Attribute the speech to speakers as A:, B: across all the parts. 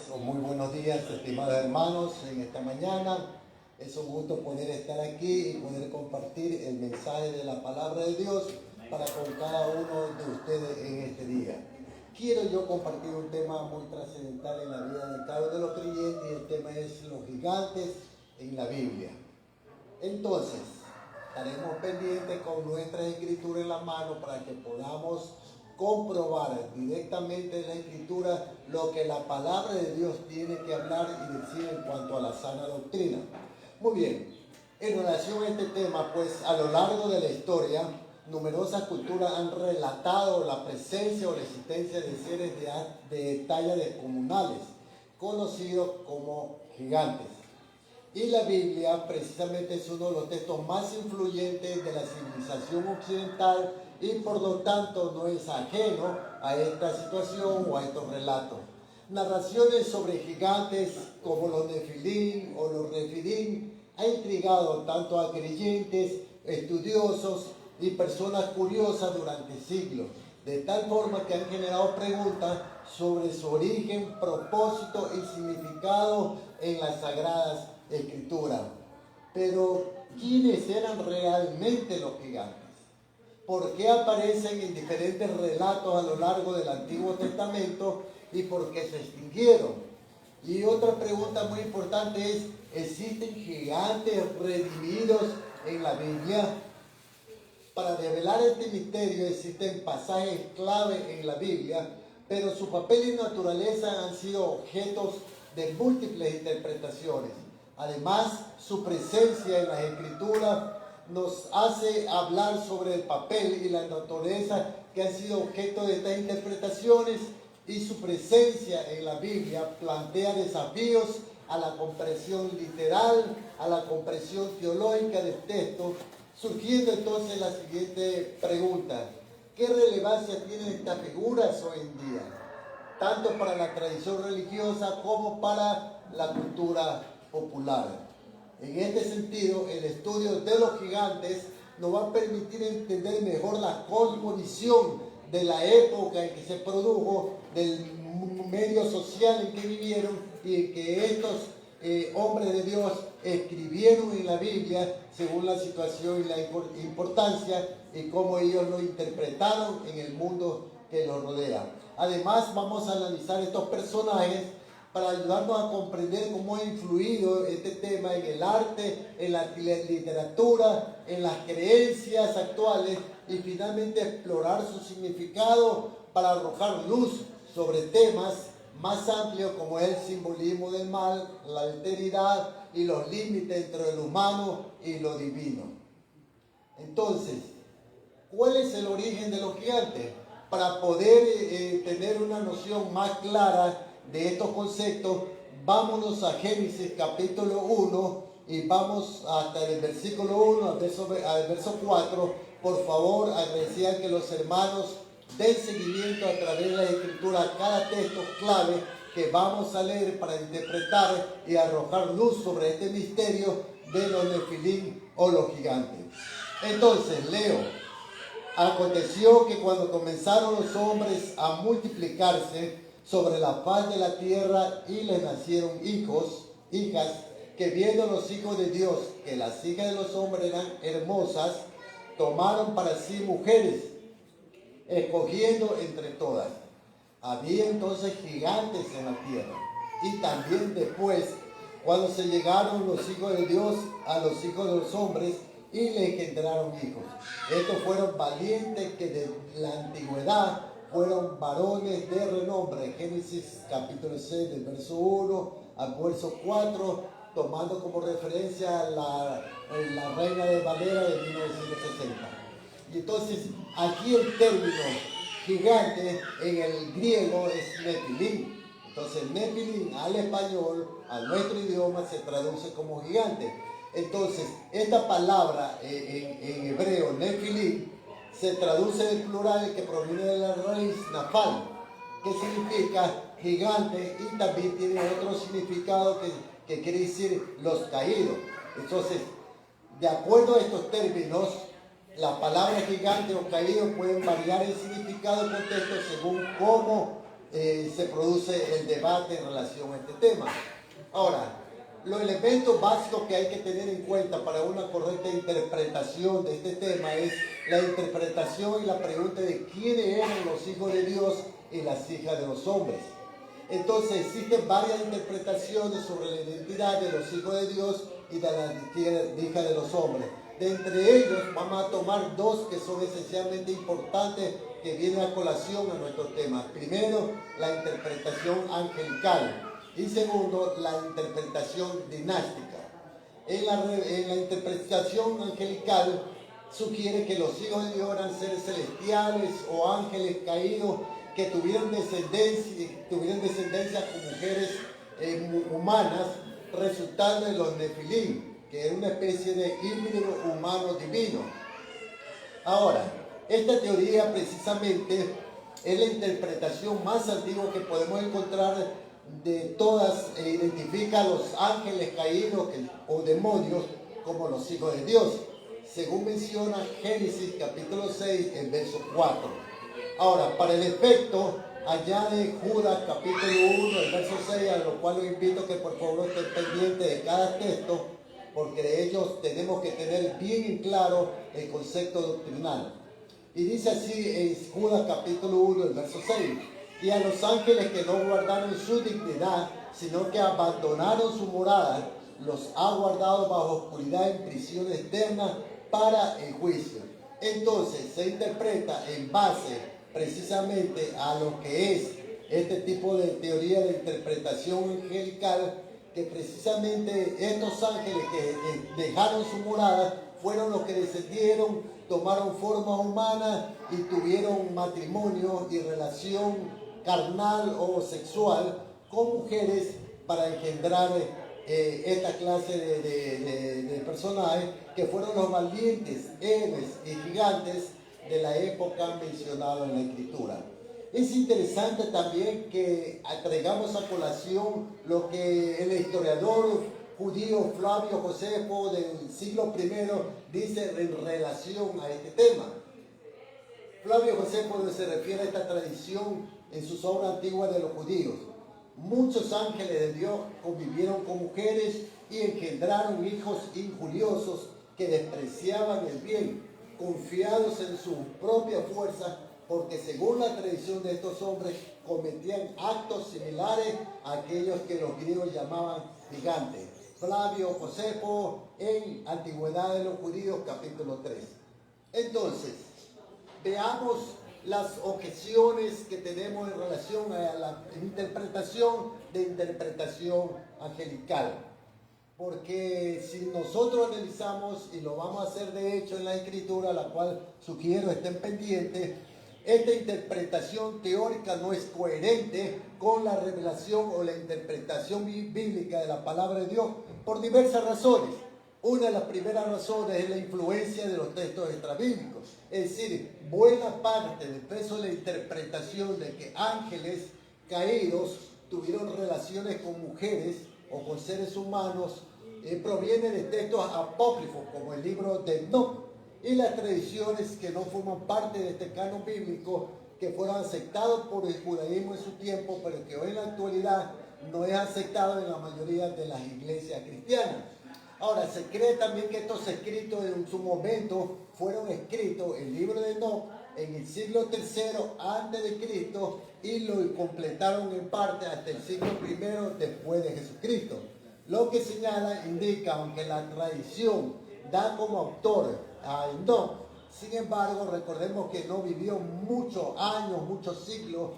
A: Muy buenos días, estimados hermanos, en esta mañana. Es un gusto poder estar aquí y poder compartir el mensaje de la palabra de Dios para con cada uno de ustedes en este día. Quiero yo compartir un tema muy trascendental en la vida de cada uno de los creyentes y el tema es los gigantes en la Biblia. Entonces, estaremos pendientes con nuestra escritura en la mano para que podamos comprobar directamente en la escritura lo que la palabra de Dios tiene que hablar y decir en cuanto a la sana doctrina. Muy bien, en relación a este tema, pues a lo largo de la historia, numerosas culturas han relatado la presencia o la existencia de seres de talla descomunales, conocidos como gigantes. Y la Biblia precisamente es uno de los textos más influyentes de la civilización occidental y por lo tanto no es ajeno a esta situación o a estos relatos. Narraciones sobre gigantes como los Nefilim o los Refidim ha intrigado tanto a creyentes, estudiosos y personas curiosas durante siglos, de tal forma que han generado preguntas sobre su origen, propósito y significado en las sagradas Escrituras. Pero, ¿quiénes eran realmente los gigantes? ¿Por qué aparecen en diferentes relatos a lo largo del Antiguo Testamento y por qué se extinguieron? Y otra pregunta muy importante es, ¿existen gigantes redimidos en la Biblia? Para develar este misterio existen pasajes clave en la Biblia, pero su papel y naturaleza han sido objetos de múltiples interpretaciones. Además, su presencia en las Escrituras nos hace hablar sobre el papel y la naturaleza que han sido objeto de estas interpretaciones, y su presencia en la Biblia plantea desafíos a la comprensión literal, a la comprensión teológica del texto, surgiendo entonces la siguiente pregunta: ¿qué relevancia tienen estas figuras hoy en día, tanto para la tradición religiosa como para la cultura popular? En este sentido, el estudio de los gigantes nos va a permitir entender mejor la cosmovisión de la época en que se produjo, del medio social en que vivieron y que estos hombres de Dios escribieron en la Biblia según la situación y la importancia y cómo ellos lo interpretaron en el mundo que los rodea. Además, vamos a analizar estos personajes para ayudarnos a comprender cómo ha influido este tema en el arte, en la literatura, en las creencias actuales y finalmente explorar su significado para arrojar luz sobre temas más amplios como el simbolismo del mal, la alteridad y los límites entre lo humano y lo divino. Entonces, ¿cuál es el origen de los gigantes? Para poder tener una noción más clara de estos conceptos, vámonos a Génesis capítulo 1 y vamos hasta el versículo 1 al verso 4. Por favor, agradecía que los hermanos den seguimiento a través de la Escritura a cada texto clave que vamos a leer para interpretar y arrojar luz sobre este misterio de los Nefilim o los gigantes. Entonces, leo: aconteció que cuando comenzaron los hombres a multiplicarse sobre la faz de la tierra y les nacieron hijas, que viendo los hijos de Dios que las hijas de los hombres eran hermosas, tomaron para sí mujeres, escogiendo entre todas. Había entonces gigantes en la tierra. Y también después, cuando se llegaron los hijos de Dios a los hijos de los hombres y le engendraron hijos. Estos fueron valientes que de la antigüedad fueron varones de renombre. Génesis capítulo 6 del verso 1 al verso 4, tomando como referencia la Reina de Valera de 1960. Y entonces aquí el término gigante en el griego es Nefilim. Entonces Nefilim al español, a nuestro idioma, se traduce como gigante. Entonces esta palabra en hebreo Nefilim se traduce del plural que proviene de la raíz nafal, que significa gigante, y también tiene otro significado que quiere decir los caídos. Entonces, de acuerdo a estos términos, la palabra gigante o caído pueden variar en significado y contexto según cómo se produce el debate en relación a este tema. Ahora, los elementos básicos que hay que tener en cuenta para una correcta interpretación de este tema es la interpretación y la pregunta de quiénes eran los hijos de Dios y las hijas de los hombres. Entonces existen varias interpretaciones sobre la identidad de los hijos de Dios y de las hijas de los hombres. De entre ellos vamos a tomar dos que son esencialmente importantes que vienen a colación a nuestro tema. Primero, la interpretación angelical y segundo, la interpretación dinástica. En la interpretación angelical sugiere que los hijos de Dios eran seres celestiales o ángeles caídos que tuvieron descendencia con mujeres humanas, resultando en los nefilim, que era una especie de híbrido humano divino. Ahora, esta teoría precisamente es la interpretación más antigua que podemos encontrar de todas, e identifica a los ángeles caídos o demonios como los hijos de Dios, según menciona Génesis capítulo 6, el verso 4. Ahora, para el efecto, añade Judas capítulo 1, el verso 6, a lo cual los invito que por favor estén pendientes de cada texto, porque de ellos tenemos que tener bien en claro el concepto doctrinal. Y dice así en Judas capítulo 1, el verso 6, y a los ángeles que no guardaron su dignidad, sino que abandonaron su morada, los ha guardado bajo oscuridad en prisión eterna para el juicio. Entonces se interpreta en base precisamente a lo que es este tipo de teoría de interpretación angelical, que precisamente estos ángeles que dejaron su morada fueron los que descendieron, tomaron forma humana y tuvieron matrimonio y relación carnal o sexual con mujeres para engendrar esta clase de personajes que fueron los valientes, héroes y gigantes de la época mencionada en la Escritura. Es interesante también que traigamos a colación lo que el historiador judío Flavio Josefo del siglo I dice en relación a este tema. Flavio Josefo se refiere a esta tradición en sus obras antiguas de los judíos. Muchos ángeles de Dios convivieron con mujeres y engendraron hijos injuriosos que despreciaban el bien, confiados en su propia fuerza, porque según la tradición de estos hombres cometían actos similares a aquellos que los griegos llamaban gigantes. Flavio Josefo en Antigüedad de los Judíos capítulo 3. Entonces, veamos las objeciones que tenemos en relación a la interpretación angelical. Porque si nosotros analizamos, y lo vamos a hacer de hecho en la Escritura, la cual sugiero estén pendientes, esta interpretación teórica no es coherente con la revelación o la interpretación bíblica de la palabra de Dios por diversas razones. Una de las primeras razones es la influencia de los textos extrabíblicos. Es decir, buena parte del peso de la interpretación de que ángeles caídos tuvieron relaciones con mujeres o con seres humanos proviene de textos apócrifos como el libro de Enoc y las tradiciones que no forman parte de este canon bíblico, que fueron aceptados por el judaísmo en su tiempo, pero que hoy en la actualidad no es aceptado en la mayoría de las iglesias cristianas. Ahora, se cree también que estos escritos en su momento fueron escritos, el libro de Enoc, en el siglo III antes de Cristo y lo completaron en parte hasta el siglo I después de Jesucristo. Lo que señala, indica, aunque la tradición da como autor a Enoc, sin embargo, recordemos que no vivió muchos años, muchos siglos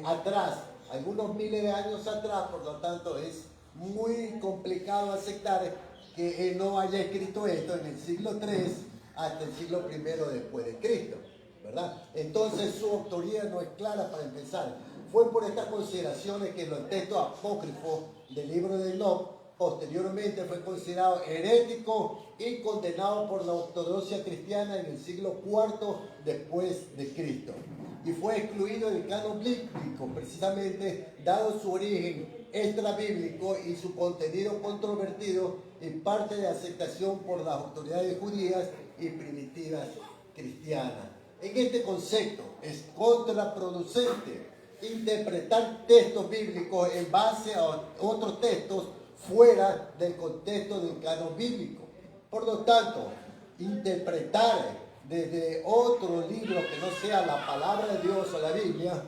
A: atrás, algunos miles de años atrás, por lo tanto es muy complicado aceptar que él no haya escrito esto en el siglo III hasta el siglo I después de Cristo, ¿verdad? Entonces su autoría no es clara para empezar. Fue por estas consideraciones que los textos apócrifos del libro de Enoc posteriormente fue considerado herético y condenado por la ortodoxia cristiana en el siglo IV después de Cristo. Y fue excluido del canon bíblico precisamente dado su origen extrabíblico y su contenido controvertido en parte de aceptación por las autoridades judías y primitivas cristianas. En este concepto es contraproducente interpretar textos bíblicos en base a otros textos fuera del contexto del canon bíblico. Por lo tanto, interpretar desde otro libro que no sea la palabra de Dios o la Biblia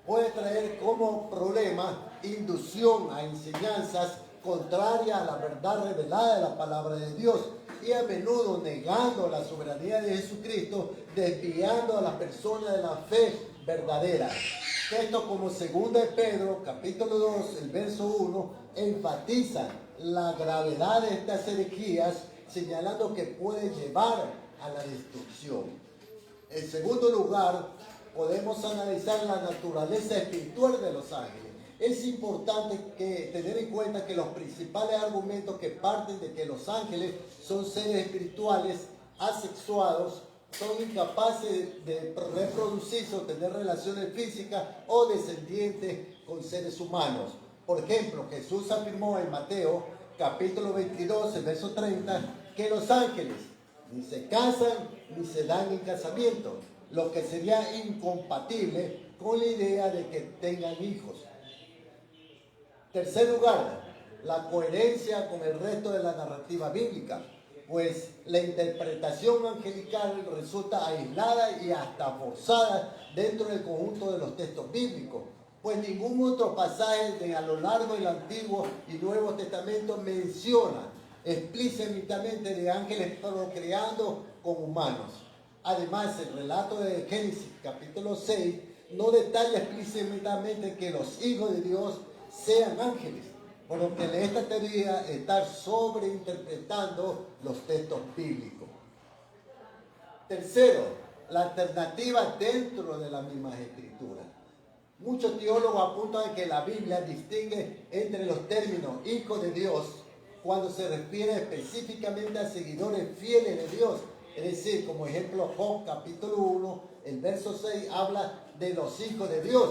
A: puede traer como problema inducción a enseñanzas contrarias a la verdad revelada de la palabra de Dios y a menudo negando la soberanía de Jesucristo, desviando a las personas de la fe verdadera. Textos como 2 de Pedro, capítulo 2, el verso 1, enfatizan la gravedad de estas herejías, señalando que pueden llevar a la destrucción. En segundo lugar, podemos analizar la naturaleza espiritual de los ángeles. Es importante tener en cuenta que los principales argumentos que parten de que los ángeles son seres espirituales asexuados, son incapaces de reproducirse o tener relaciones físicas o descendientes con seres humanos. Por ejemplo, Jesús afirmó en Mateo capítulo 22, el verso 30, que los ángeles ni se casan ni se dan en casamiento, lo que sería incompatible con la idea de que tengan hijos. Tercer lugar, la coherencia con el resto de la narrativa bíblica, pues la interpretación angelical resulta aislada y hasta forzada dentro del conjunto de los textos bíblicos, pues ningún otro pasaje a lo largo del Antiguo y Nuevo Testamento menciona explícitamente de ángeles procreando con humanos. Además, el relato de Génesis capítulo 6 no detalla explícitamente que los hijos de Dios sean ángeles, por lo que esta teoría está sobreinterpretando los textos bíblicos. Tercero, la alternativa dentro de la misma escritura. Muchos teólogos apuntan a que la Biblia distingue entre los términos hijo de Dios cuando se refiere específicamente a seguidores fieles de Dios. Es decir, como ejemplo, Job capítulo 1, el verso 6 habla de los hijos de Dios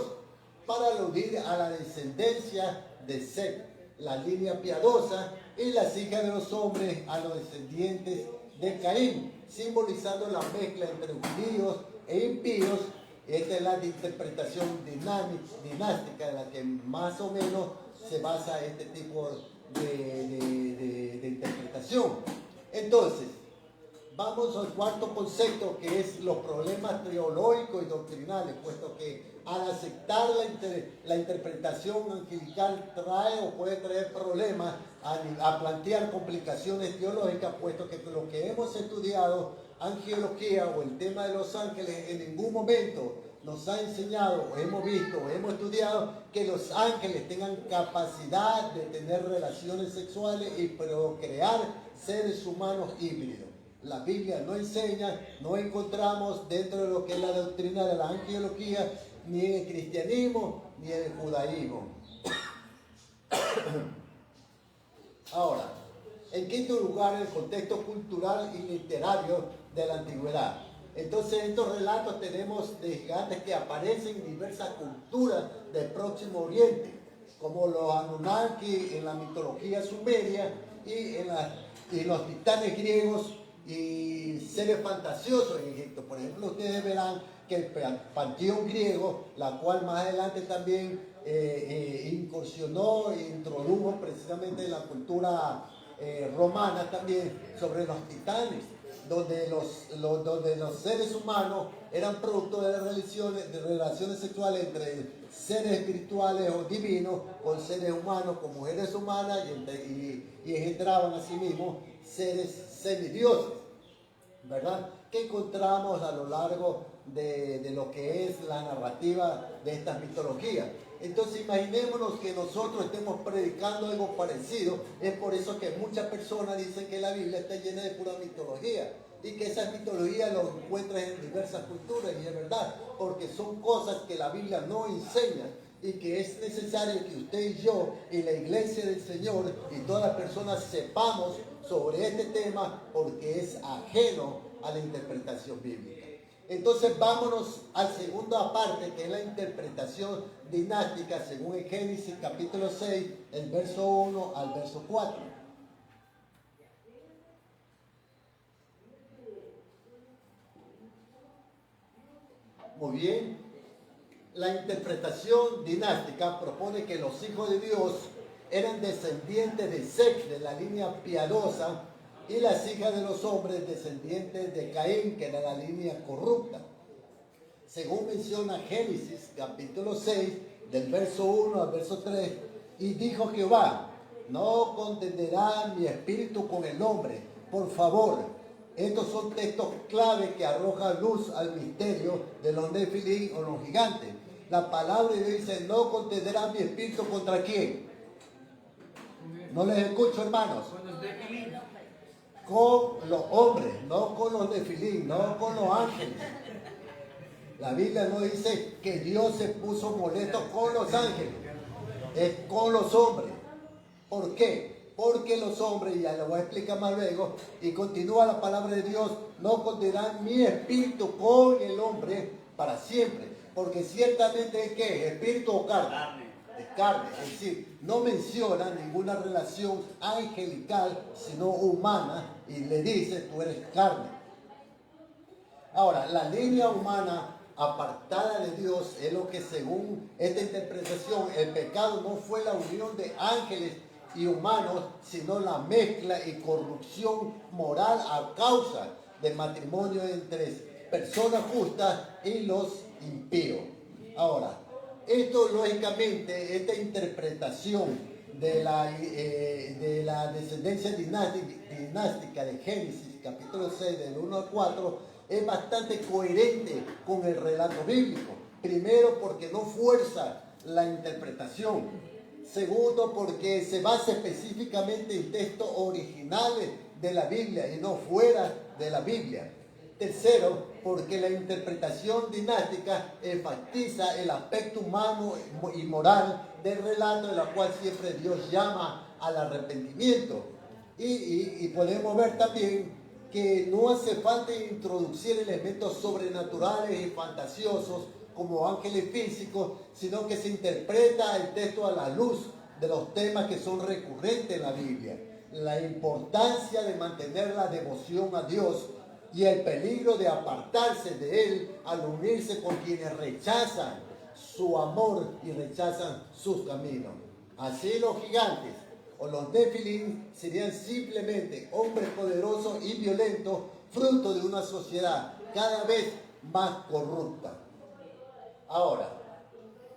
A: para aludir a la descendencia de Seth, la línea piadosa, y las hijas de los hombres a los descendientes de Caín, simbolizando la mezcla entre judíos e impíos. Esta es la interpretación dinástica en la que más o menos se basa este tipo de interpretación. Entonces, vamos al cuarto concepto, que es los problemas teológicos y doctrinales, puesto que al aceptar la interpretación angelical trae o puede traer problemas a plantear complicaciones teológicas, puesto que lo que hemos estudiado, angelología o el tema de los ángeles, en ningún momento nos ha enseñado, o hemos visto, o hemos estudiado que los ángeles tengan capacidad de tener relaciones sexuales y procrear seres humanos híbridos. La Biblia no enseña, no encontramos dentro de lo que es la doctrina de la angelología, ni en el cristianismo, ni en el judaísmo. Ahora, en quinto lugar, el contexto cultural y literario de la antigüedad. Entonces, en estos relatos tenemos de gigantes que aparecen en diversas culturas del Próximo Oriente, como los Anunnaki en la mitología sumeria y en los titanes griegos y seres fantasiosos en Egipto. Por ejemplo, ustedes verán que el panteón griego, la cual más adelante también incursionó e introdujo precisamente en la cultura romana también sobre los titanes, donde los seres humanos eran producto de relaciones sexuales entre seres espirituales o divinos con seres humanos, con mujeres humanas y engendraban a sí mismos seres semidioses, ¿verdad? Que encontramos a lo largo de lo que es la narrativa de estas mitologías. Entonces imaginémonos que nosotros estemos predicando algo parecido. Es por eso que muchas personas dicen que la Biblia está llena de pura mitología y que esas mitologías lo encuentran en diversas culturas, y es verdad, porque son cosas que la Biblia no enseña y que es necesario que usted y yo y la iglesia del Señor y todas las personas sepamos sobre este tema, porque es ajeno a la interpretación bíblica. Entonces vámonos a la segunda parte, que es la interpretación dinástica según el Génesis capítulo 6, el verso 1 al verso 4. Muy bien. La interpretación dinástica propone que los hijos de Dios eran descendientes de Seth, de la línea piadosa, y las hijas de los hombres descendientes de Caín, que era la línea corrupta. Según menciona Génesis capítulo 6, del verso 1 al verso 3, y dijo Jehová, no contenderá mi espíritu con el hombre. Por favor, estos son textos clave que arrojan luz al misterio de los Nefilim o los gigantes. La palabra de Dios dice, no contenderá mi espíritu ¿contra quién? No les escucho, hermanos. Con los hombres, no con los Nefilim, no con los ángeles. La Biblia no dice que Dios se puso molesto con los ángeles, es con los hombres. ¿Por qué? Porque los hombres, ya lo voy a explicar más luego, y continúa la palabra de Dios, no condenarán mi espíritu con el hombre para siempre. Porque ciertamente es que espíritu o carne. Es carne, es decir, no menciona ninguna relación angelical, sino humana, y le dice, tú eres carne. Ahora, la línea humana apartada de Dios es lo que, según esta interpretación, el pecado no fue la unión de ángeles y humanos, sino la mezcla y corrupción moral a causa del matrimonio entre personas justas y los impíos. Ahora, esto lógicamente, esta interpretación de la descendencia dinástica de Génesis, capítulo 6, del 1 al 4, es bastante coherente con el relato bíblico. Primero, porque no fuerza la interpretación. Segundo, porque se basa específicamente en textos originales de la Biblia y no fuera de la Biblia. Tercero, porque la interpretación dinástica enfatiza el aspecto humano y moral del relato, en la cual siempre Dios llama al arrepentimiento. Y podemos ver también que no hace falta introducir elementos sobrenaturales y fantasiosos como ángeles físicos, sino que se interpreta el texto a la luz de los temas que son recurrentes en la Biblia. La importancia de mantener la devoción a Dios y el peligro de apartarse de Él al unirse con quienes rechazan su amor y rechazan sus caminos. Así los gigantes o los Nefilim serían simplemente hombres poderosos y violentos, fruto de una sociedad cada vez más corrupta. Ahora,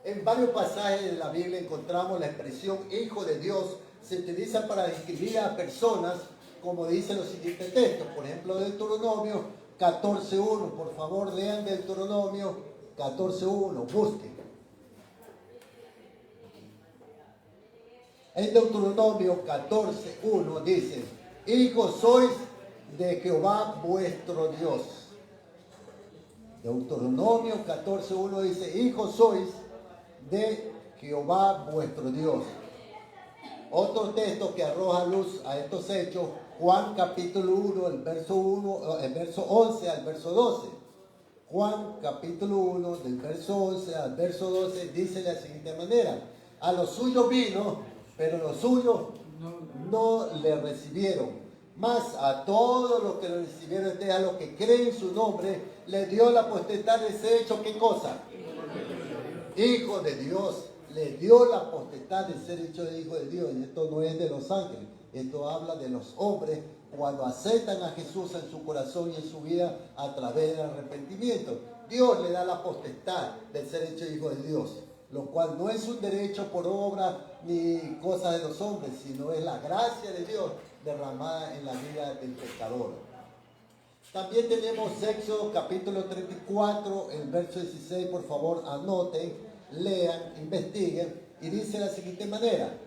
A: en varios pasajes de la Biblia encontramos la expresión hijo de Dios. Se utiliza para describir a personas, como dicen los siguientes textos. Por ejemplo, Deuteronomio 14.1. Por favor, lean Deuteronomio 14.1. Busquen. En Deuteronomio 14.1 dice, hijos sois de Jehová vuestro Dios. Deuteronomio 14.1 dice, hijos sois de Jehová vuestro Dios. Otro texto que arroja luz a estos hechos, Juan capítulo 1, el verso 11 al verso 12. Juan capítulo 1, del verso 11 al verso 12, dice de la siguiente manera, a los suyos vino, pero los suyos no le recibieron. Mas a todos los que lo recibieron, a los que creen en su nombre, le dio la potestad de ser hecho, ¿qué cosa? Hijo de Dios. Le dio la potestad de ser hecho de hijo de Dios. Y esto no es de los ángeles. Esto habla de los hombres cuando aceptan a Jesús en su corazón y en su vida a través del arrepentimiento. Dios le da la potestad de ser hecho hijo de Dios, lo cual no es un derecho por obra ni cosa de los hombres, sino es la gracia de Dios derramada en la vida del pecador. También tenemos Éxodo capítulo 34, el verso 16, por favor anoten, lean, investiguen, y dice de la siguiente manera,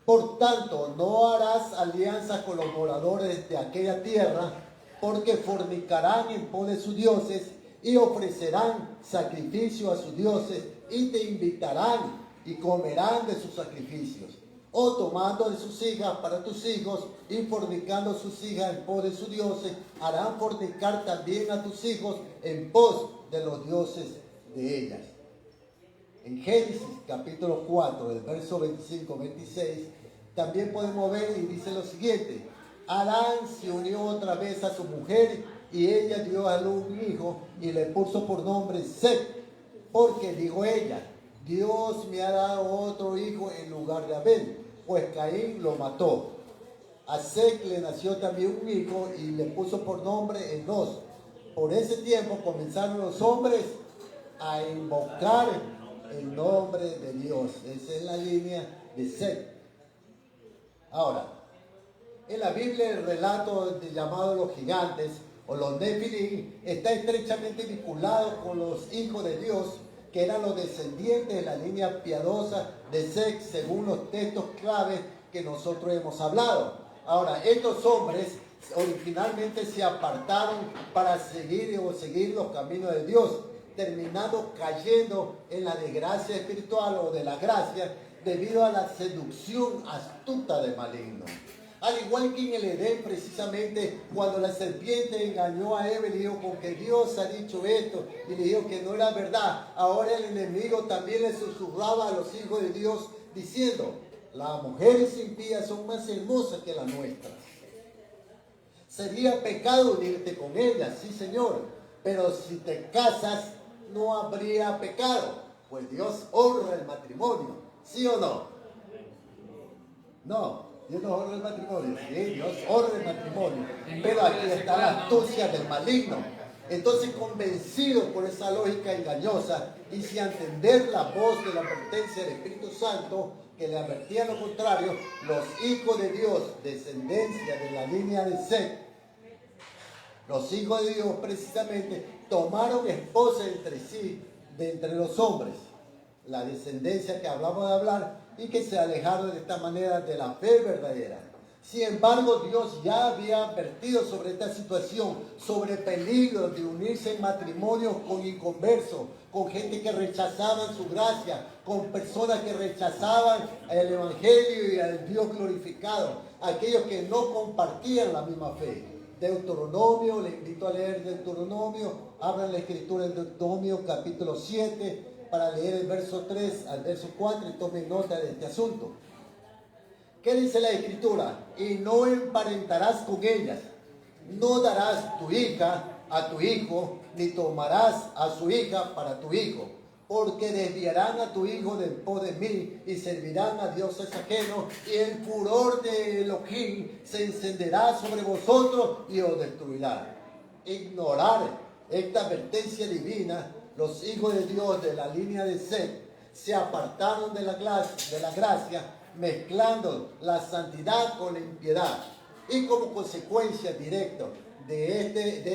A: por tanto no harás alianza con los moradores de aquella tierra, porque fornicarán en pos de sus dioses y ofrecerán sacrificio a sus dioses y te invitarán y comerán de sus sacrificios, o tomando de sus hijas para tus hijos y fornicando sus hijas en pos de sus dioses, harán fornicar también a tus hijos en pos de los dioses de ellas. En Génesis capítulo 4, del verso 25-26, también podemos ver y dice lo siguiente, Adán se unió otra vez a su mujer y ella dio a luz un hijo y le puso por nombre Set, porque dijo ella, Dios me ha dado otro hijo en lugar de Abel, pues Caín lo mató. A Seth le nació también un hijo y le puso por nombre Enos. Por ese tiempo comenzaron los hombres a invocar el nombre de Dios. Esa es la línea de Seth. Ahora, en la Biblia el relato llamado los gigantes o los Nefilim está estrechamente vinculado con los hijos de Dios, que eran los descendientes de la línea piadosa de Seth, según los textos claves que nosotros hemos hablado. Ahora, estos hombres originalmente se apartaron para seguir los caminos de Dios, terminando cayendo en la desgracia espiritual o de la gracia debido a la seducción astuta del maligno. Al igual que en el Edén, precisamente, cuando la serpiente engañó a Eva y le dijo, con que Dios ha dicho esto, y le dijo que no era verdad, ahora el enemigo también le susurraba a los hijos de Dios, diciendo, las mujeres impías son más hermosas que las nuestras. Sería pecado unirte con ellas, sí Señor, pero si te casas no habría pecado, pues Dios honra el matrimonio, ¿sí o no? No, Dios no honra el matrimonio, sí, Dios honra el matrimonio, pero aquí está la astucia del maligno. Entonces, convencidos por esa lógica engañosa y sin entender la voz de la advertencia del Espíritu Santo, que le advertía lo contrario, los hijos de Dios, descendencia de la línea de Seth, los hijos de Dios precisamente tomaron esposas entre sí, de entre los hombres, la descendencia que hablamos de hablar, y que se alejaron de esta manera de la fe verdadera. Sin embargo, Dios ya había advertido sobre esta situación, sobre peligros de unirse en matrimonio con inconversos, con gente que rechazaban su gracia, con personas que rechazaban el Evangelio y al Dios glorificado, aquellos que no compartían la misma fe. Deuteronomio, le invito a leer Deuteronomio, abran la escritura en Deuteronomio capítulo 7, para leer el verso 3 al verso 4 y tomen nota de este asunto. ¿Qué dice la escritura? Y no emparentarás con ellas, no darás tu hija a tu hijo, ni tomarás a su hija para tu hijo, porque desviarán a tu hijo del pos de mí y servirán a dioses ajenos, y el furor de Elohim se encenderá sobre vosotros y os destruirá. Ignorar esta advertencia divina, los hijos de Dios de la línea de Seth se apartaron de la gracia, mezclando la santidad con la impiedad, y como consecuencia directa de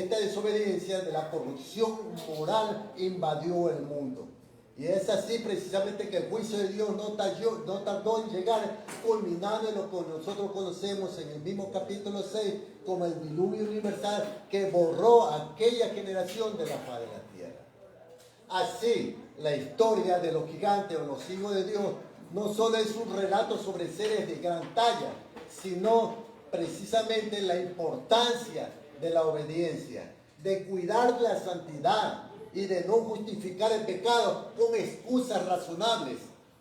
A: esta desobediencia, de la corrupción moral, invadió el mundo. Y es así precisamente que el juicio de Dios no tardó en llegar, culminando en lo que nosotros conocemos en el mismo capítulo 6 como el diluvio universal que borró a aquella generación de la faz de la tierra. Así, la historia de los gigantes o los hijos de Dios no solo es un relato sobre seres de gran talla, sino precisamente la importancia de la obediencia, de cuidar la santidad y de no justificar el pecado con excusas razonables,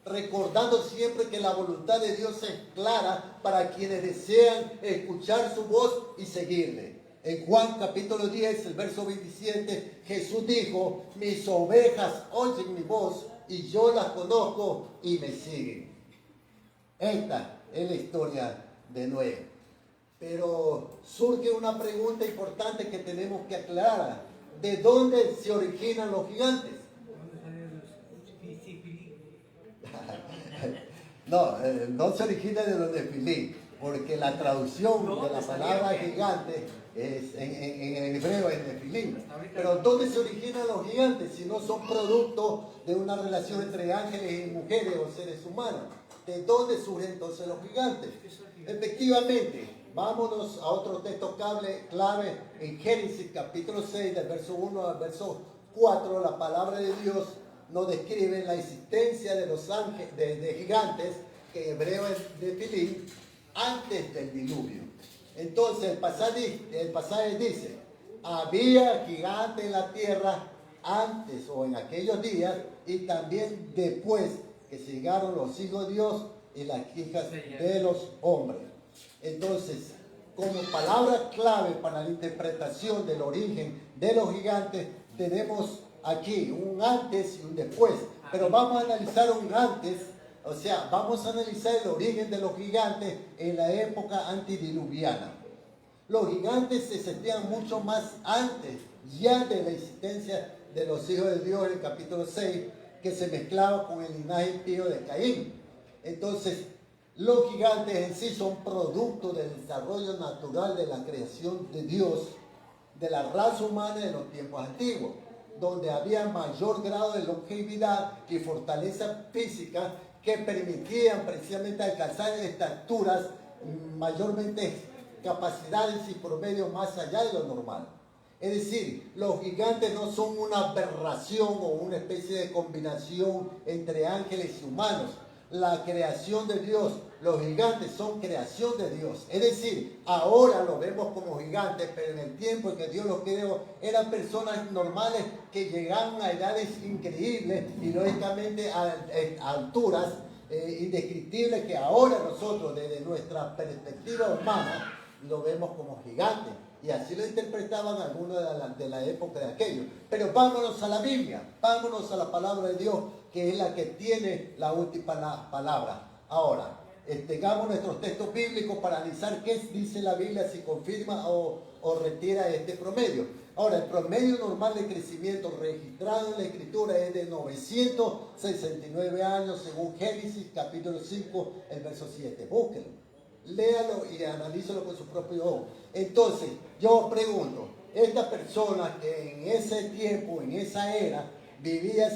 A: recordando siempre que la voluntad de Dios es clara para quienes desean escuchar su voz y seguirle. En Juan capítulo 10, el verso 27, Jesús dijo, mis ovejas oyen mi voz y yo las conozco y me siguen. Esta es la historia de Noé. Pero surge una pregunta importante que tenemos que aclarar. ¿De dónde se originan los gigantes? No se origina de los Nefilim, porque la traducción de la palabra gigante es, en el hebreo es Nefilim. Pero ¿dónde se originan los gigantes si no son producto de una relación entre ángeles y mujeres o seres humanos? ¿De dónde surgen entonces los gigantes? Efectivamente, vámonos a otro texto clave en Génesis capítulo 6, del verso 1 al verso 4. La palabra de Dios nos describe la existencia de los ángeles, de gigantes, que en hebreo es Nefilim, antes del diluvio. Entonces el pasaje dice, había gigantes en la tierra antes o en aquellos días y también después que llegaron los hijos de Dios y las hijas de los hombres. Entonces, como palabra clave para la interpretación del origen de los gigantes, tenemos aquí, un antes y un después. Pero vamos a analizar un antes, o sea, vamos a analizar el origen de los gigantes en la época antediluviana. Los gigantes se sentían mucho más antes ya de la existencia de los hijos de Dios en el capítulo 6, que se mezclaba con el linaje impío de Caín. Entonces, los gigantes en sí son producto del desarrollo natural de la creación de Dios, de la raza humana en los tiempos antiguos, donde había mayor grado de longevidad y fortaleza física que permitían precisamente alcanzar estaturas, mayormente capacidades y promedios más allá de lo normal. Es decir, los gigantes no son una aberración o una especie de combinación entre ángeles y humanos. La creación de Dios, los gigantes son creación de Dios. Es decir, ahora lo vemos como gigantes, pero en el tiempo en que Dios los creó, eran personas normales que llegaron a edades increíbles y lógicamente a alturas indescriptibles que ahora nosotros, desde nuestra perspectiva humana, lo vemos como gigantes. Y así lo interpretaban algunos de la época de aquello. Pero vámonos a la Biblia, vámonos a la palabra de Dios, que es la que tiene la última palabra. Ahora, tengamos nuestros textos bíblicos para analizar qué dice la Biblia, si confirma o retira este promedio. Ahora, el promedio normal de crecimiento registrado en la Escritura es de 969 años, según Génesis capítulo 5, el verso 7. Búsquenlo. Léalo y analízalo con su propio ojo. Entonces, yo pregunto, estas personas que en ese tiempo, en esa era, vivían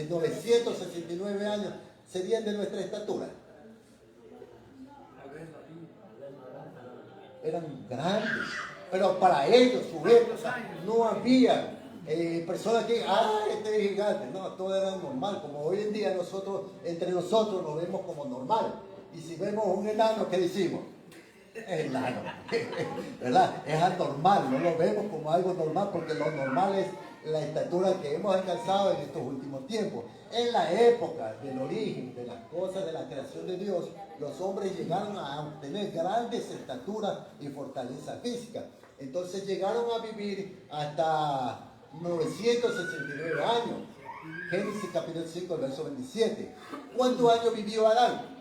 A: 969 años, ¿serían de nuestra estatura? Eran grandes, pero para ellos, su época, no había personas que, este es gigante. No, todo era normal, como hoy en día nosotros, entre nosotros nos vemos como normal. Y si vemos un enano, ¿qué decimos? Es enano, ¿verdad? Es anormal, no lo vemos como algo normal, porque lo normal es la estatura que hemos alcanzado en estos últimos tiempos. En la época del origen de las cosas de la creación de Dios, los hombres llegaron a obtener grandes estaturas y fortaleza física. Entonces llegaron a vivir hasta 969 años. Génesis capítulo 5, el verso 27. ¿Cuántos años vivió Adán?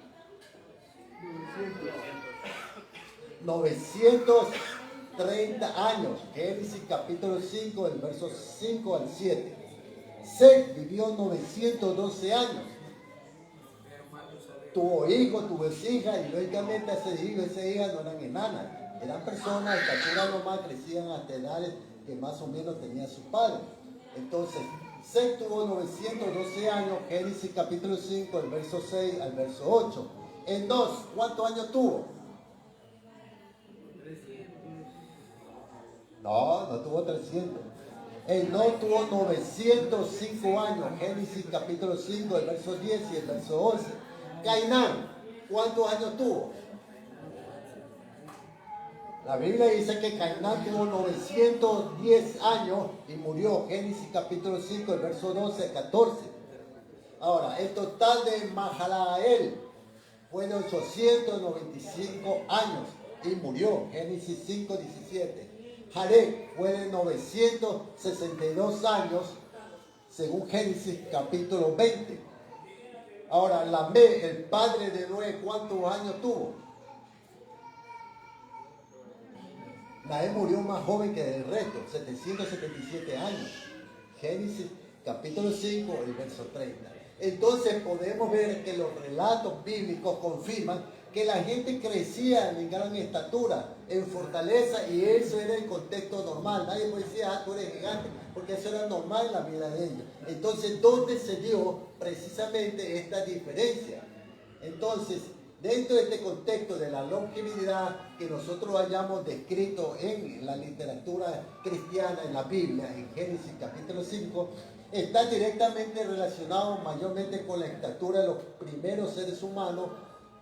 A: 930 años. Génesis capítulo 5, del verso 5 al 7. Seth vivió 912 años. Tuvo hijos, tuvo hijas, y lógicamente ese hijo y esa hija no eran enanas. Eran personas de estatura normal, crecían hasta edades que más o menos tenía su padre. Entonces, Seth tuvo 912 años. Génesis capítulo 5, el verso 6 al verso 8. En dos, ¿cuántos años tuvo? No tuvo 300. Enoc tuvo 905 años. Génesis capítulo 5, el verso 10 y el verso 11. Cainán, ¿cuántos años tuvo? La Biblia dice que Cainán tuvo 910 años y murió. Génesis capítulo 5, el verso 12 al 14. Ahora, el total de Mahalaleel fue de 895 años y murió. Génesis 5, 17. Jared fue de 962 años, según Génesis capítulo 20. Ahora, Lamé, el padre de Noé, ¿cuántos años tuvo? Noé murió más joven que el resto, 777 años. Génesis capítulo 5, el verso 30. Entonces podemos ver que los relatos bíblicos confirman que la gente crecía en gran estatura, en fortaleza, y eso era el contexto normal. Nadie puede decir, tú eres gigante, porque eso era normal en la vida de ellos. Entonces, ¿dónde se dio precisamente esta diferencia? Entonces, dentro de este contexto de la longevidad que nosotros hayamos descrito en la literatura cristiana, en la Biblia, en Génesis capítulo 5, está directamente relacionado mayormente con la estatura de los primeros seres humanos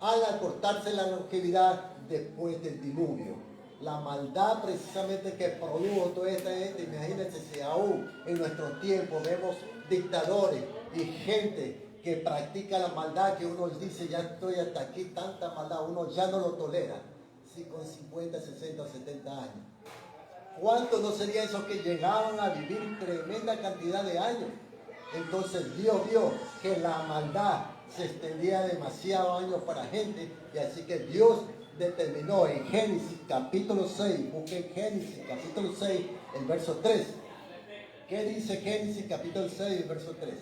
A: al acortarse la longevidad después del diluvio. La maldad precisamente que produjo toda esta gente. Imagínense si aún en nuestros tiempos vemos dictadores y gente que practica la maldad, que uno dice, ya estoy hasta aquí, tanta maldad, uno ya no lo tolera. Sí, con 50, 60 o 70 años. ¿Cuántos no serían esos que llegaban a vivir tremenda cantidad de años? Entonces Dios vio que la maldad se extendía demasiados años para gente, y así que Dios determinó en Génesis capítulo 6, busquen Génesis capítulo 6, el verso 3. ¿Qué dice Génesis capítulo 6, el verso 3?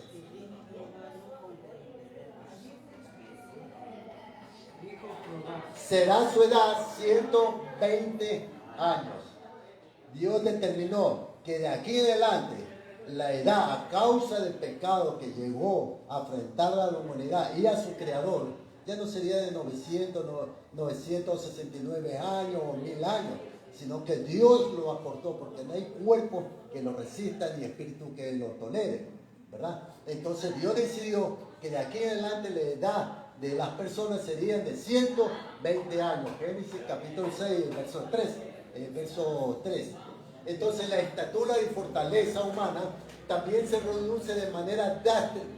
A: Será su edad 120 años. Dios determinó que de aquí en adelante la edad, a causa del pecado que llegó a afrontar a la humanidad y a su creador, ya no sería de 969 años o 1000 años, sino que Dios lo acortó, porque no hay cuerpo que lo resista ni espíritu que lo tolere, ¿verdad? Entonces Dios decidió que de aquí en adelante la edad de las personas serían de 120 años. Génesis capítulo 6, verso 3. Entonces la estatura y fortaleza humana también se reduce de manera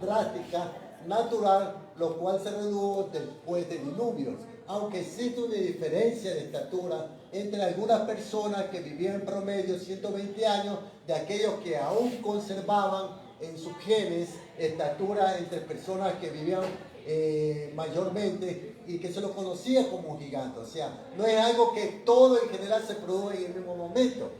A: drástica, natural, lo cual se redujo después del diluvio. Aunque existe una diferencia de estatura entre algunas personas que vivían en promedio 120 años, de aquellos que aún conservaban en sus genes estatura entre personas que vivían mayormente y que se lo conocía como un gigante. O sea, no es algo que todo en general se produce en el mismo momento,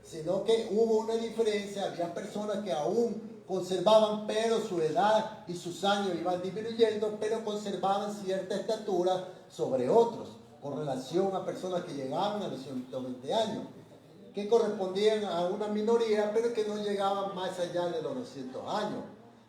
A: sino que hubo una diferencia. Había personas que aún conservaban, pero su edad y sus años iban disminuyendo, pero conservaban cierta estatura sobre otros, con relación a personas que llegaban a los 120 años, que correspondían a una minoría, pero que no llegaban más allá de los 200 años.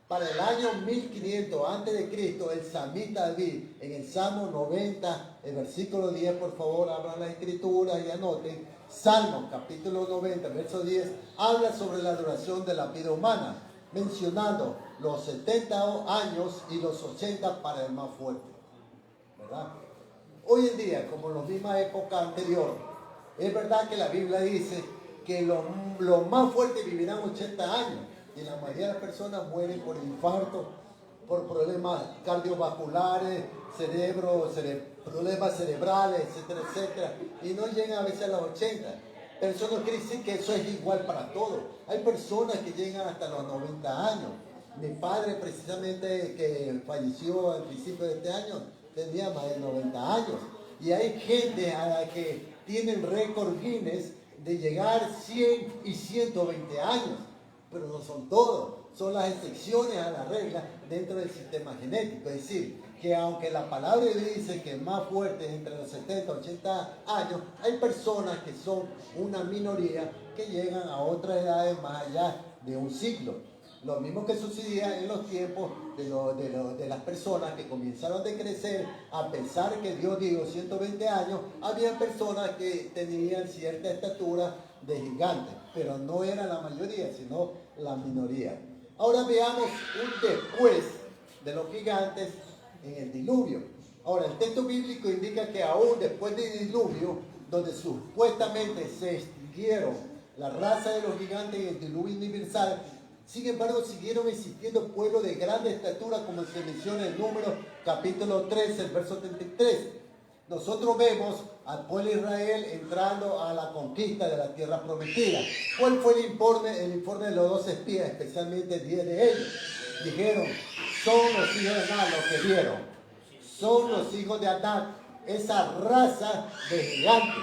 A: Para el año 1500 a.C., el samita David, en el Salmo 90, el versículo 10, por favor, abran las escrituras y anoten. Salmo, capítulo 90, verso 10, habla sobre la duración de la vida humana, mencionando los 70 años y los 80 para el más fuerte, ¿verdad? Hoy en día, como en la misma época anterior, es verdad que la Biblia dice que los más fuertes vivirán 80 años, y la mayoría de las personas mueren por infarto, por problemas cardiovasculares, problemas cerebrales, etcétera, etcétera, y no llegan a veces a los 80. Pero eso no quiere decir que eso es igual para todos. Hay personas que llegan hasta los 90 años. Mi padre, precisamente, que falleció al principio de este año, tenía más de 90 años. Y hay gente a la que tienen récord Guinness de llegar 100 y 120 años. Pero no son todos, son las excepciones a la regla dentro del sistema genético. Es decir, que aunque la palabra dice que es más fuerte entre los 70 y 80 años, hay personas que son una minoría que llegan a otras edades más allá de un siglo. Lo mismo que sucedía en los tiempos de las personas que comenzaron a crecer, a pesar que Dios dijo 120 años, había personas que tenían cierta estatura de gigante, pero no era la mayoría, sino la minoría. Ahora veamos un después de los gigantes en el diluvio. Ahora, el texto bíblico indica que aún después del diluvio, donde supuestamente se extinguieron la raza de los gigantes en el diluvio universal, sin embargo siguieron existiendo pueblos de grande estatura, como se menciona en Números capítulo 13, el verso 33. Nosotros vemos al pueblo de Israel entrando a la conquista de la tierra prometida. ¿Cuál fue el informe de los 12 espías, especialmente 10 de ellos? Dijeron, son los hijos de Adán los que vieron. Son los hijos de Adán, esa raza de gigantes.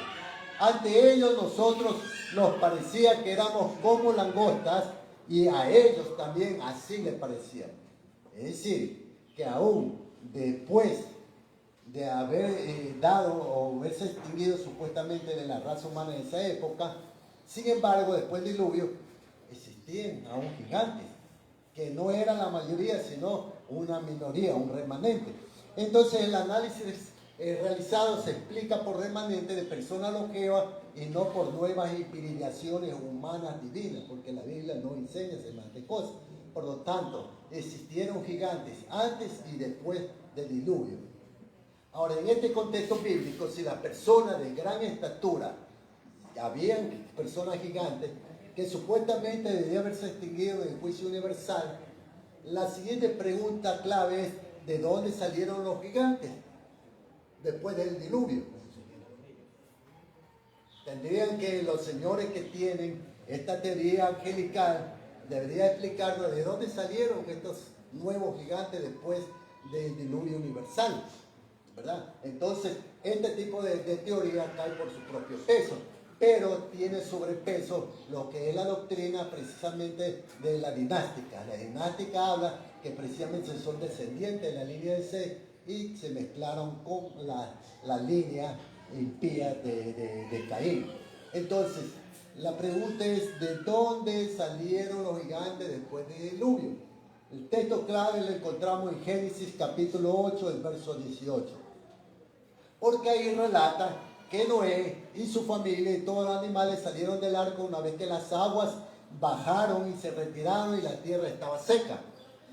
A: Ante ellos nosotros nos parecía que éramos como langostas, y a ellos también así les parecía. Es decir, que aún después de haber dado o haberse extinguido supuestamente de la raza humana en esa época, sin embargo, después del diluvio, existían aún gigantes, que no eran la mayoría, sino una minoría, un remanente. Entonces, el análisis realizado se explica por remanente de personas longevas y no por nuevas hibridaciones humanas divinas, porque la Biblia no enseña semejantes cosas. Por lo tanto, existieron gigantes antes y después del diluvio. Ahora, en este contexto bíblico, si las personas de gran estatura, habían personas gigantes que supuestamente debían haberse extinguido en el juicio universal, la siguiente pregunta clave es: ¿de dónde salieron los gigantes después del diluvio? Tendrían que los señores que tienen esta teoría angelical deberían explicarnos de dónde salieron estos nuevos gigantes después del diluvio universal, ¿verdad? Entonces, este tipo de teoría cae por su propio peso, pero tiene sobrepeso lo que es la doctrina precisamente de la dinástica. La dinástica habla que precisamente son descendientes de la línea de Seth y se mezclaron con la línea impía de Caín. Entonces, la pregunta es, ¿de dónde salieron los gigantes después del diluvio? El texto clave lo encontramos en Génesis capítulo 8, el verso 18. Porque ahí relata que Noé y su familia y todos los animales salieron del arca una vez que las aguas bajaron y se retiraron y la tierra estaba seca.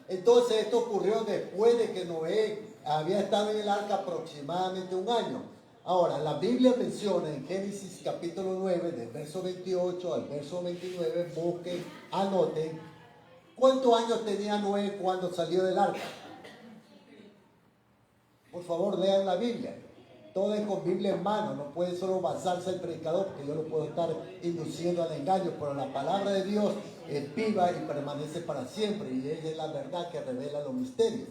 A: Entonces esto ocurrió después de que Noé había estado en el arca aproximadamente un año. Ahora, la Biblia menciona en Génesis capítulo 9, del verso 28 al verso 29, busquen, anoten, ¿cuántos años tenía Noé cuando salió del arca? Por favor, lean la Biblia. Todo es con Biblia en mano, no puede solo basarse el predicador, porque yo lo puedo estar induciendo al engaño, pero la palabra de Dios es viva y permanece para siempre, y ella es la verdad que revela los misterios.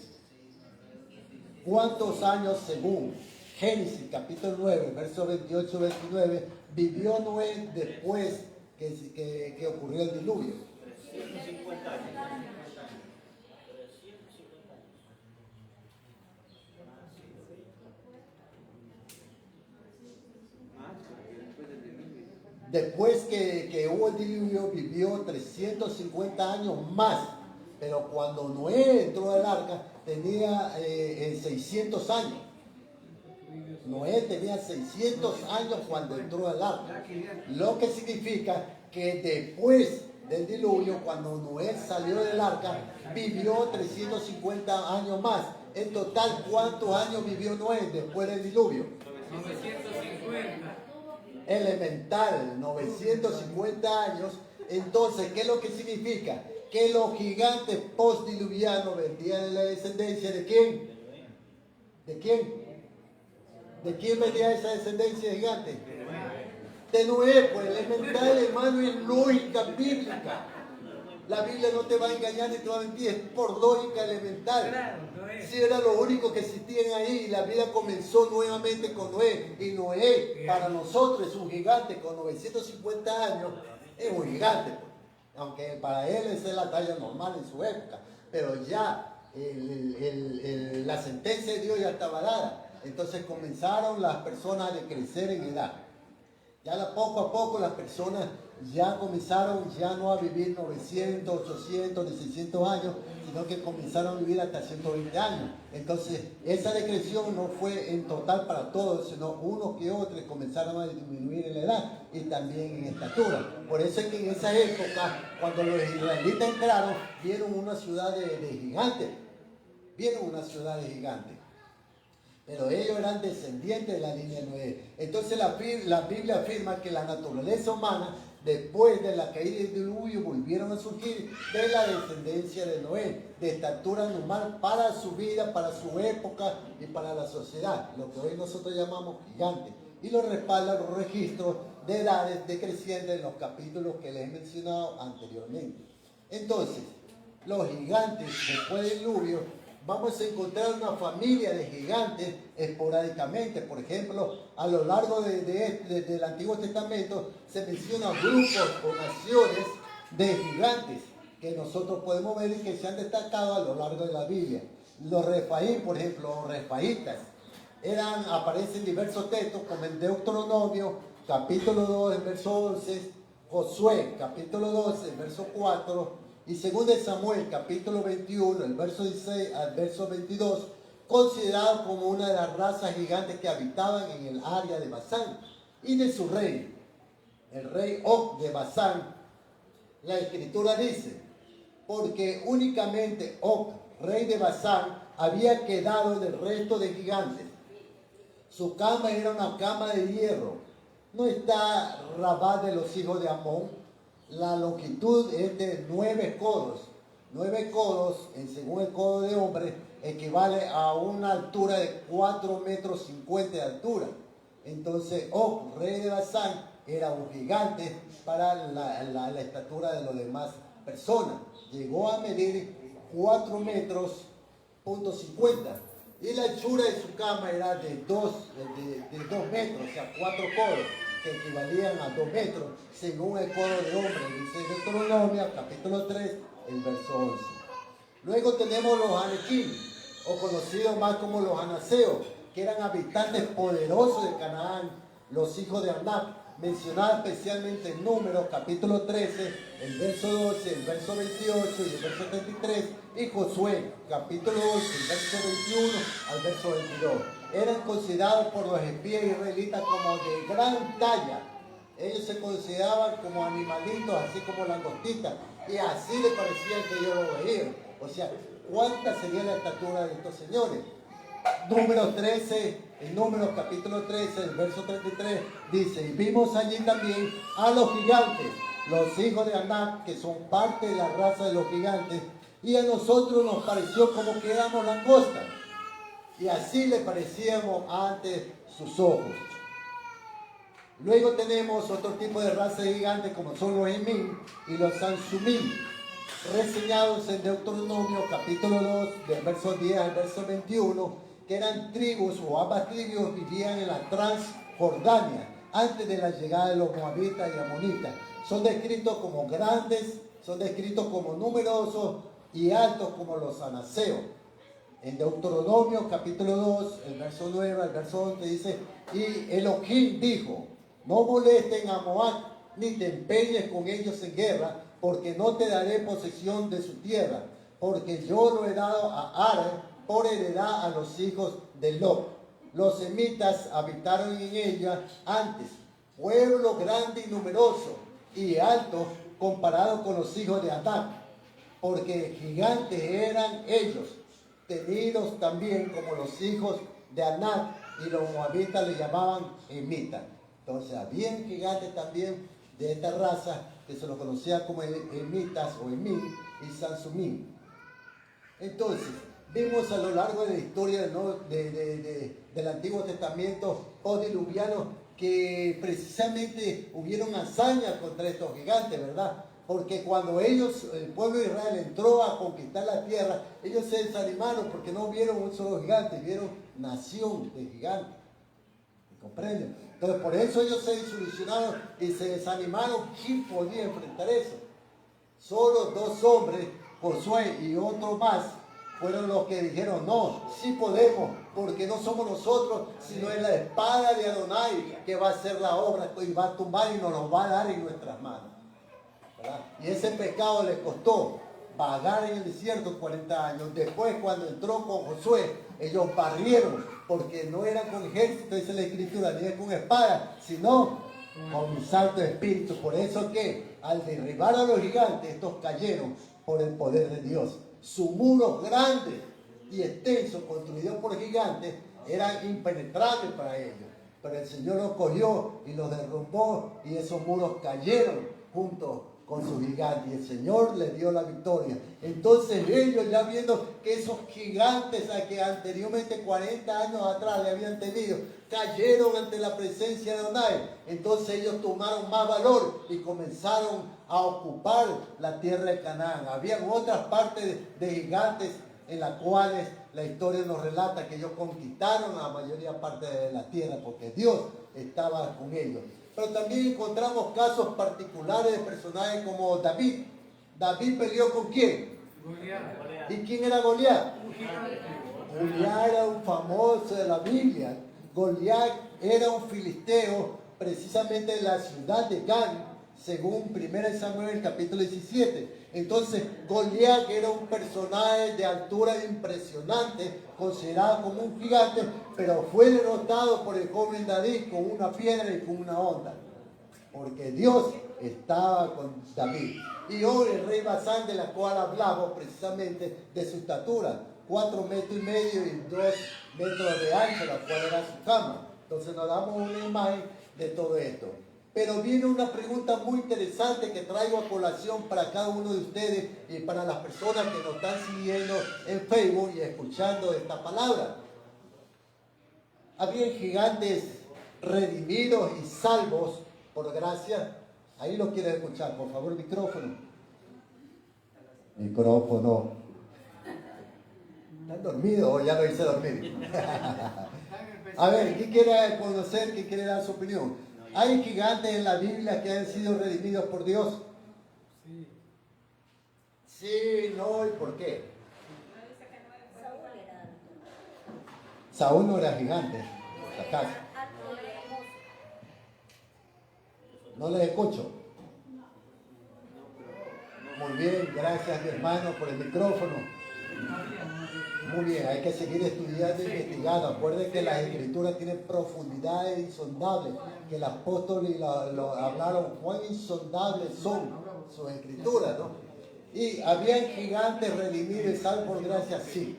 A: ¿Cuántos años según Génesis capítulo 9, versos 28-29, vivió Noé después que ocurrió el diluvio?
B: 350 años.
A: Después que hubo el diluvio, vivió 350 años más. Pero cuando Noé entró al arca, tenía 600 años. Noé tenía 600 años cuando entró al arca. Lo que significa que después del diluvio, cuando Noé salió del arca, vivió 350 años más. En total, ¿cuántos años vivió Noé después del diluvio?
C: 950.
A: Elemental, 950 años. Entonces, ¿qué es lo que significa? Que los gigantes postdiluvianos vendían en la descendencia ¿de quién? ¿De quién? ¿De quién venía esa descendencia gigante? De Noé, pues elemental, hermano, es lógica bíblica. La Biblia no te va a engañar ni te va a mentir, es por lógica elemental. Si era lo único que existía ahí, la vida comenzó nuevamente con Noé. Y Noé, para nosotros, es un gigante con 950 años, es un gigante. Pues. Aunque para él esa es la talla normal en su época. Pero ya la sentencia de Dios ya estaba dada. Entonces comenzaron las personas a crecer en edad. Ya poco a poco las personas ya comenzaron ya no a vivir 900, 800, 600 años, sino que comenzaron a vivir hasta 120 años. Entonces esa decreción no fue en total para todos, sino unos que otros comenzaron a disminuir en la edad y también en estatura. Por eso es que en esa época, cuando los israelitas entraron, vieron una ciudad de gigantes. Vieron una ciudad de gigantes. Pero ellos eran descendientes de la línea de Noé. Entonces la Biblia afirma que la naturaleza humana, después de la caída del diluvio, volvieron a surgir de la descendencia de Noé, de estatura normal para su vida, para su época y para la sociedad, lo que hoy nosotros llamamos gigantes. Y lo respaldan los registros de edades decrecientes en los capítulos que les he mencionado anteriormente. Entonces, los gigantes después del diluvio, vamos a encontrar una familia de gigantes esporádicamente. Por ejemplo, a lo largo del Antiguo Testamento se mencionan grupos o naciones de gigantes que nosotros podemos ver y que se han destacado a lo largo de la Biblia. Los refaín, por ejemplo, los refaítas, aparecen diversos textos como en Deuteronomio, capítulo 2, el verso 11, Josué, capítulo 12, el verso 4, y 2 Samuel, capítulo 21, el verso 16 al verso 22, considerado como una de las razas gigantes que habitaban en el área de Basán, y de su rey, el rey Og de Basán. La escritura dice, porque únicamente Og, rey de Basán, había quedado del resto de gigantes. Su cama era una cama de hierro. No está Rabá de los hijos de Amón. La longitud es de 9 codos. 9 codos, según el codo de hombre, equivale a una altura de 4,50 metros de altura. Entonces Og, rey de Basán, era un gigante para la estatura de las demás personas. Llegó a medir 4 metros, .50. Y la anchura de su cama era de 2 metros, o sea, 4 codos, que equivalían a 2 metros, según el codo de hombre, dice Deuteronomio, capítulo 3, el verso 11. Luego tenemos los Anequim, o conocidos más como los anaseos, que eran habitantes poderosos de Canaán, los hijos de Anac, mencionados especialmente en Números, capítulo 13, el verso 12, el verso 28 y el verso 33, y Josué, capítulo 8, el verso 21 al verso 22. Eran considerados por los espías israelitas como de gran talla. Ellos se consideraban como animalitos, así como langostitas, y así les parecía que ellos lo veían. O sea, ¿cuánta sería la estatura de estos señores? Números 13, en Números capítulo 13, el verso 33, dice: y vimos allí también a los gigantes, los hijos de Anac, que son parte de la raza de los gigantes, y a nosotros nos pareció como que éramos langostas, y así le parecíamos ante sus ojos. Luego tenemos otro tipo de raza de gigantes, como son los Emim y los Sansumim, reseñados en Deuteronomio capítulo 2, del verso 10 al verso 21, que eran tribus, o ambas tribus vivían en la Transjordania, antes de la llegada de los moabitas y amonitas. Son descritos como grandes, son descritos como numerosos y altos como los anaseos. En Deuteronomio capítulo 2, el verso 9 al verso 11 dice: y Elohim dijo: no molesten a Moab, ni te empeñes con ellos en guerra, porque no te daré posesión de su tierra, porque yo lo he dado a Ar por heredad a los hijos de Lot. Los semitas habitaron en ella antes, pueblo grande y numeroso y alto comparado con los hijos de Anac, porque gigantes eran ellos, tenidos también como los hijos de Anac, y los moabitas le llamaban Emita. Entonces habían gigantes también de esta raza que se los conocía como Emitas o Emim y Sansumim. Entonces, vimos a lo largo de la historia del Antiguo Testamento postdiluviano que precisamente hubieron hazañas contra estos gigantes, ¿verdad? Porque cuando ellos, el pueblo de Israel, entró a conquistar la tierra, ellos se desanimaron porque no vieron un solo gigante, vieron nación de gigantes. ¿Comprenden? Entonces por eso ellos se desilusionaron y se desanimaron. ¿Quién podía enfrentar eso? Solo 2 hombres, Josué y otro más, fueron los que dijeron: no, sí podemos, porque no somos nosotros, sino es la espada de Adonai que va a hacer la obra y va a tumbar y nos lo va a dar en nuestras manos, ¿verdad? Y ese pecado les costó vagar en el desierto 40 años. Después, cuando entró con Josué, ellos barrieron, porque no eran con ejército, dice la escritura, ni con espada, sino con un santo espíritu. Por eso que al derribar a los gigantes, estos cayeron por el poder de Dios. Sus muros grandes y extensos, construidos por gigantes, eran impenetrables para ellos. Pero el Señor los cogió y los derrumbó, y esos muros cayeron junto con sus gigantes, y el Señor les dio la victoria. Entonces ellos, ya viendo que esos gigantes a que anteriormente 40 años atrás le habían tenido, cayeron ante la presencia de Adonai, entonces ellos tomaron más valor y comenzaron a ocupar la tierra de Canaán. Habían otras partes de gigantes en las cuales la historia nos relata que ellos conquistaron la mayoría parte de la tierra, porque Dios estaba con ellos. Pero también encontramos casos particulares de personajes como David. ¿David peleó con quién?
C: Goliat.
A: ¿Y quién era Goliat? Goliat era un famoso de la Biblia. Goliat era un filisteo, precisamente de la ciudad de Gat, según 1 Samuel capítulo 17. Entonces Goliat era un personaje de altura impresionante, considerado como un gigante, pero fue derrotado por el joven David con una piedra y con una onda, porque Dios estaba con David. Y hoy el rey Basán, de la cual hablamos precisamente, de su estatura, 4,5 metros y 2 metros de ancho, la cual era su cama. Entonces nos damos una imagen de todo esto. Pero viene una pregunta muy interesante que traigo a colación para cada uno de ustedes y para las personas que nos están siguiendo en Facebook y escuchando esta palabra. Había gigantes redimidos y salvos por gracia. Ahí lo quiero escuchar, por favor, micrófono. Micrófono. ¿Están dormidos o ya lo hice dormir? A ver, ¿quién quiere conocer, quién quiere dar su opinión? ¿Hay gigantes en la Biblia que han sido redimidos por Dios? Sí, no, ¿y por qué? Saúl no era gigante, ¿acaso? No les escucho. Muy bien, gracias mi hermano por el micrófono. Muy bien, hay que seguir estudiando e investigando. Acuérdense que las escrituras tienen profundidades insondables, que el apóstol lo hablaron, cuán insondables son sus escrituras, ¿no? Y habían gigantes redimidos y salvos por gracia, sí.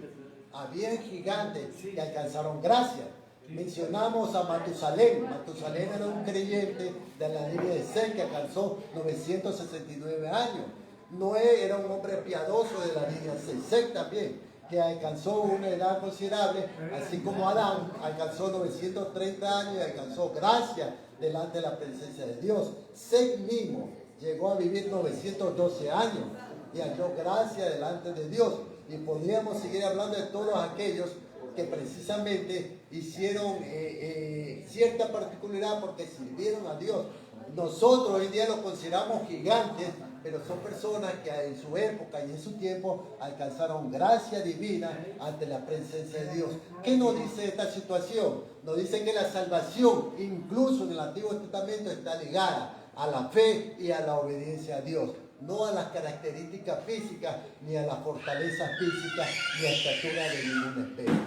A: Habían gigantes que alcanzaron gracia. Mencionamos a Matusalén. Matusalén era un creyente de la línea de Seth que alcanzó 969 años. Noé era un hombre piadoso de la línea de Seth también, que alcanzó una edad considerable, así como Adán alcanzó 930 años y alcanzó gracia delante de la presencia de Dios. Seth mismo llegó a vivir 912 años y halló gracia delante de Dios. Y podríamos seguir hablando de todos aquellos que precisamente hicieron cierta particularidad porque sirvieron a Dios. Nosotros hoy en día los consideramos gigantes, pero son personas que en su época y en su tiempo alcanzaron gracia divina ante la presencia de Dios. ¿Qué nos dice esta situación? Nos dice que la salvación, incluso en el Antiguo Testamento, está ligada a la fe y a la obediencia a Dios, no a las características físicas, ni a las fortalezas físicas, ni a estatura de ninguna especie.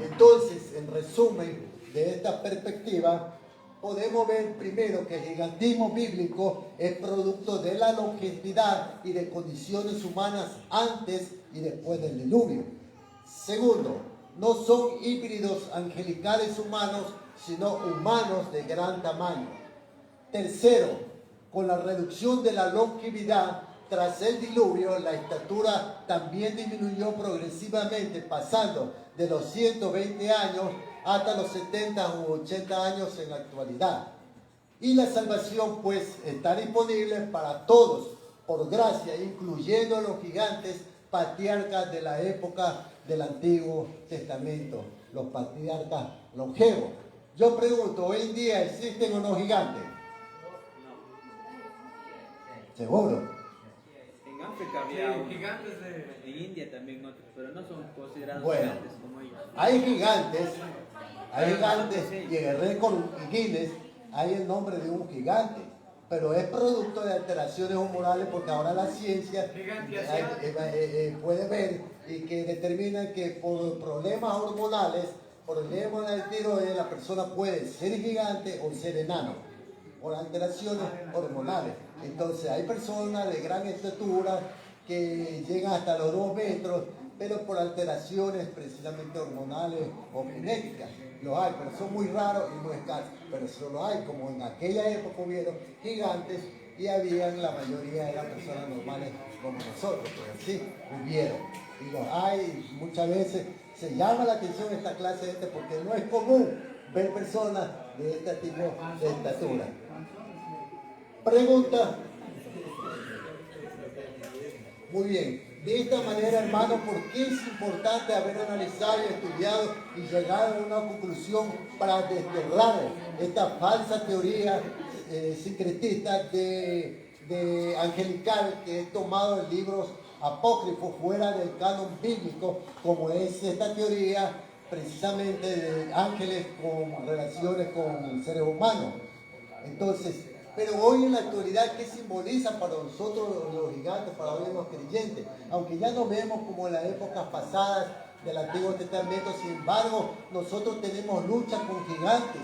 A: Entonces, en resumen de esta perspectiva, podemos ver primero que el gigantismo bíblico es producto de la longevidad y de condiciones humanas antes y después del diluvio. Segundo, no son híbridos angelicales humanos, sino humanos de gran tamaño. Tercero, con la reducción de la longevidad tras el diluvio, la estatura también disminuyó progresivamente, pasando de los 120 años hasta los 70 u 80 años en la actualidad. Y la salvación pues está disponible para todos, por gracia, incluyendo los gigantes patriarcas de la época del Antiguo Testamento, los patriarcas longevos. Yo pregunto, ¿hoy en día existen o no gigantes? ¿Seguro?
B: En África había
C: gigantes
B: en India también otros, pero no son considerados
A: Bueno,
B: gigantes como ellos.
A: hay gigantes y en el récord Guinness hay el nombre de un gigante, pero es producto de alteraciones hormonales porque ahora la ciencia puede ver y que determina que por problemas hormonales, problemas del tiroides, la persona puede ser gigante o ser enano por alteraciones hormonales. Entonces hay personas de gran estatura que llegan hasta los 2 metros, pero por alteraciones precisamente hormonales o genéticas. Los hay, pero son muy raros y muy escasos. Pero solo hay, como en aquella época hubieron gigantes y habían la mayoría de las personas normales como nosotros, pues así hubieron. Y los hay, muchas veces se llama la atención esta clase de gente porque no es común ver personas de este tipo de estatura. Pregunta. Muy bien. De esta manera, hermano, ¿por qué es importante haber analizado y estudiado y llegado a una conclusión para desterrar esta falsa teoría sincretista de angelical que es tomado en libros apócrifos fuera del canon bíblico, como es esta teoría precisamente de ángeles con relaciones con seres humanos? Entonces, pero hoy en la actualidad, ¿qué simboliza para nosotros los gigantes, para hoy los creyentes? Aunque ya no vemos como en las épocas pasadas del Antiguo Testamento, sin embargo, nosotros tenemos lucha con gigantes.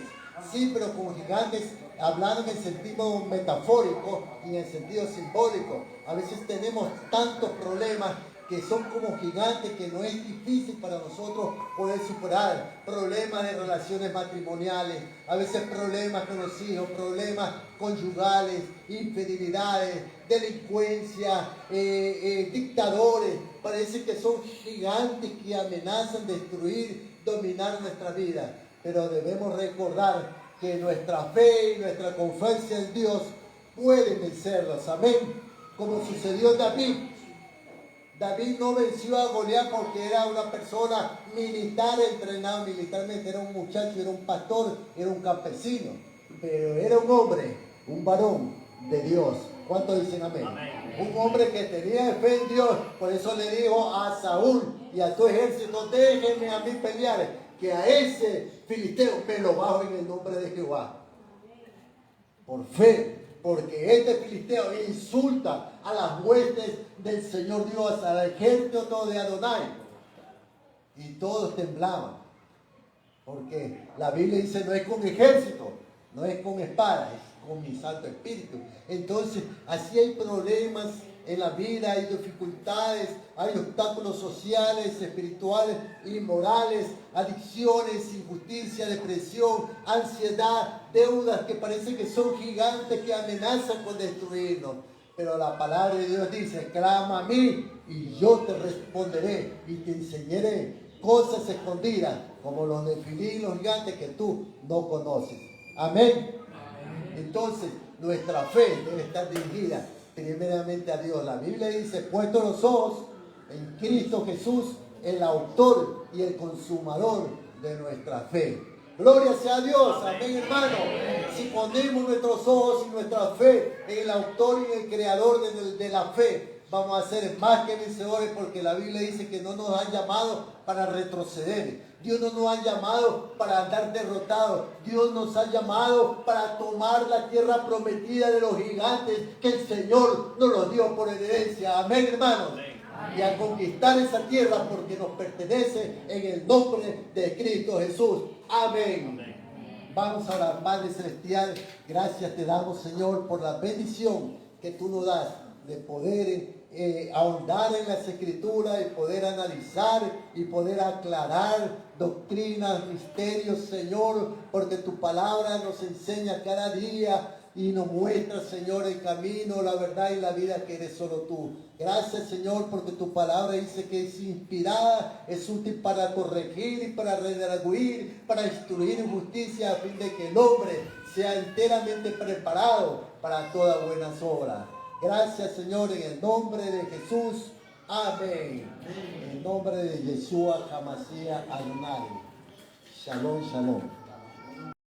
A: Sí, pero con gigantes, hablando en el sentido metafórico y en el sentido simbólico. A veces tenemos tantos problemas que son como gigantes que no es difícil para nosotros poder superar. Problemas de relaciones matrimoniales, a veces problemas con los hijos, problemas conyugales, infidelidades, delincuencia, dictadores. Parece que son gigantes que amenazan destruir, dominar nuestra vida. Pero debemos recordar que nuestra fe y nuestra confianza en Dios pueden vencerlos. Amén. Como sucedió en David. David no venció a Goliat porque era una persona militar, entrenado militarmente, era un muchacho, era un pastor, era un campesino, pero era un hombre, un varón de Dios. ¿Cuántos dicen amén? Amén. Un hombre que tenía fe en Dios, por eso le dijo a Saúl y a su ejército: déjenme a mí pelear, que a ese filisteo me lo bajo en el nombre de Jehová. Por fe. Porque este filisteo insulta a las huestes del Señor Dios, al ejército de Adonai. Y todos temblaban. Porque la Biblia dice: no es con ejército, no es con espada, es con mi Santo Espíritu. Entonces, así hay problemas en la vida, hay dificultades, hay obstáculos sociales, espirituales y morales, adicciones, injusticia, depresión, ansiedad, deudas que parecen que son gigantes que amenazan con destruirnos. Pero la palabra de Dios dice: clama a mí y yo te responderé y te enseñaré cosas escondidas como los nefilí y los gigantes que tú no conoces. Amén. Entonces, nuestra fe debe estar dirigida primeramente a Dios. La Biblia dice: puesto los ojos en Cristo Jesús, el autor y el consumador de nuestra fe. Gloria sea a Dios. Amén, hermano. Si ponemos nuestros ojos y nuestra fe en el autor y el creador de la fe, vamos a ser más que vencedores, porque la Biblia dice que no nos han llamado para retroceder. Dios no nos ha llamado para andar derrotados. Dios nos ha llamado para tomar la tierra prometida de los gigantes que el Señor nos los dio por herencia. Amén, hermanos. Y a conquistar esa tierra porque nos pertenece en el nombre de Cristo Jesús. Amén. Vamos a orar. Padre Celestial, gracias te damos, Señor, por la bendición que tú nos das de poder ahondar en las Escrituras y poder analizar y poder aclarar doctrinas, misterios, Señor, porque tu palabra nos enseña cada día y nos muestra, Señor, el camino, la verdad y la vida que eres solo tú. Gracias, Señor, porque tu palabra dice que es inspirada, es útil para corregir y para redarguir, para instruir en justicia, a fin de que el hombre sea enteramente preparado para todas buenas obras. Gracias, Señor, en el nombre de Jesús. Amén. En el nombre de Yeshua HaMashiach Adonai. Shalom, shalom.